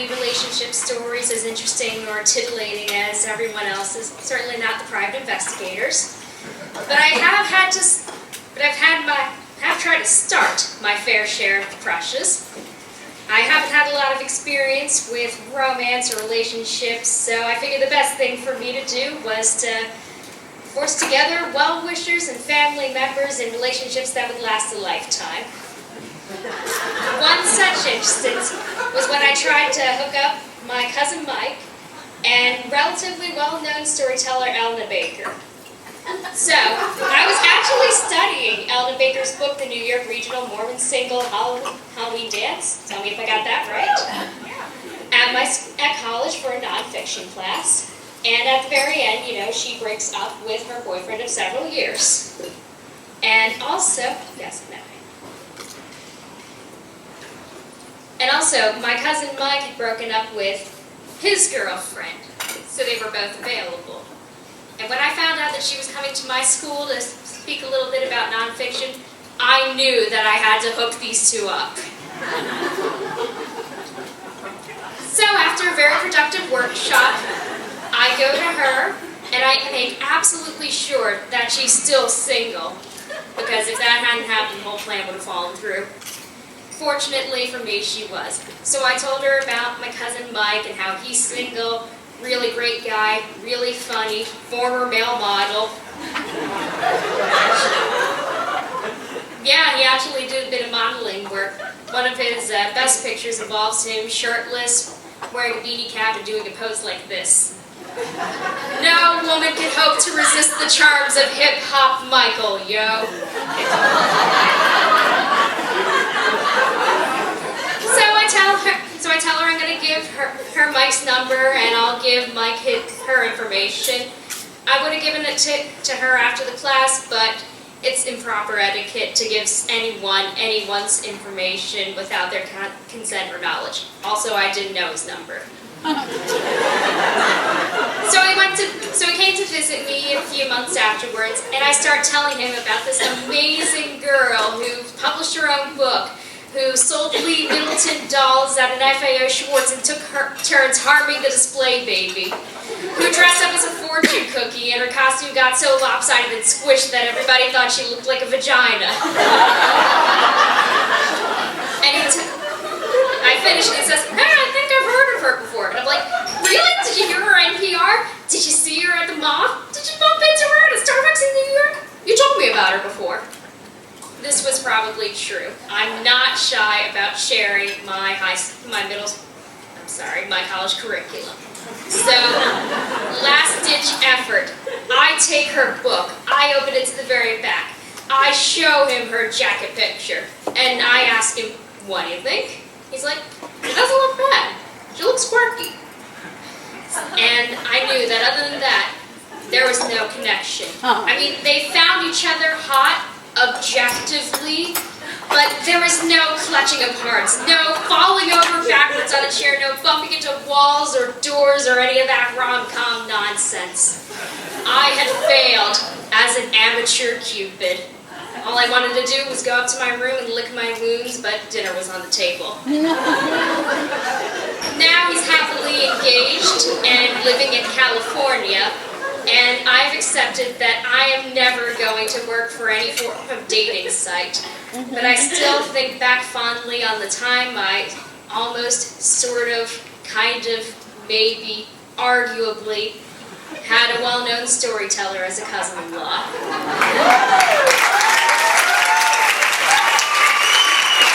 any relationship stories as interesting or titillating as everyone else's. Certainly not the private investigators. But I have tried to start my fair share of crushes. I haven't had a lot of experience with romance or relationships, so I figured the best thing for me to do was to force together well-wishers and family members in relationships that would last a lifetime. One such instance was when I tried to hook up my cousin Mike and relatively well-known storyteller Elna Baker. So, I was actually studying Elna Baker's book, The New York Regional Mormon Single Halloween Dance. Tell me if I got that right. At college for a nonfiction class. And at the very end, she breaks up with her boyfriend of several years. And also, my cousin Mike had broken up with his girlfriend, so they were both available. And when I found out that she was coming to my school to speak a little bit about nonfiction, I knew that I had to hook these two up. So after a very productive workshop, I go to her and I make absolutely sure that she's still single, because if that hadn't happened, the whole plan would have fallen through. Fortunately for me, she was. So I told her about my cousin Mike and how he's single, really great guy, really funny, former male model. Yeah, he actually did a bit of modeling work. One of his best pictures involves him shirtless, wearing a beanie cap and doing a pose like this. No woman can hope to resist the charms of hip-hop Michael, yo. So I tell her I'm going to give her Mike's number and I'll give Mike her information. I would have given it to her after the class, but it's improper etiquette to give anyone's information without their consent or knowledge. Also, I didn't know his number. So he came to visit me a few months afterwards, and I start telling him about this amazing girl who published her own book, who sold Lee Middleton dolls at an FAO Schwartz and took turns harming the display baby, who dressed up as a fortune cookie and her costume got so lopsided and squished that everybody thought she looked like a vagina. And I finish and he says, "Hey, I think I've heard of her before." And I'm like, "Really? Did you hear her NPR? Did you see her at the mall? Did you bump into her at a Starbucks in New York? You told me about her before." This was probably true. I'm not shy about sharing my college curriculum. So, last-ditch effort. I take her book. I open it to the very back. I show him her jacket picture. And I ask him, "What do you think?" He's like, "It doesn't look bad. She looks quirky." And I knew that other than that, there was no connection. I mean, they found each other hot, objectively, but there was no clutching of hearts, no falling over backwards on a chair, no bumping into walls or doors or any of that rom-com nonsense. I had failed as an amateur Cupid. All I wanted to do was go up to my room and lick my wounds, but dinner was on the table. Now he's happily engaged and living in California, and I've accepted that I am never going to work for any form of dating site. But I still think back fondly on the time I almost, sort of, kind of, maybe, arguably, had a well-known storyteller as a cousin-in-law.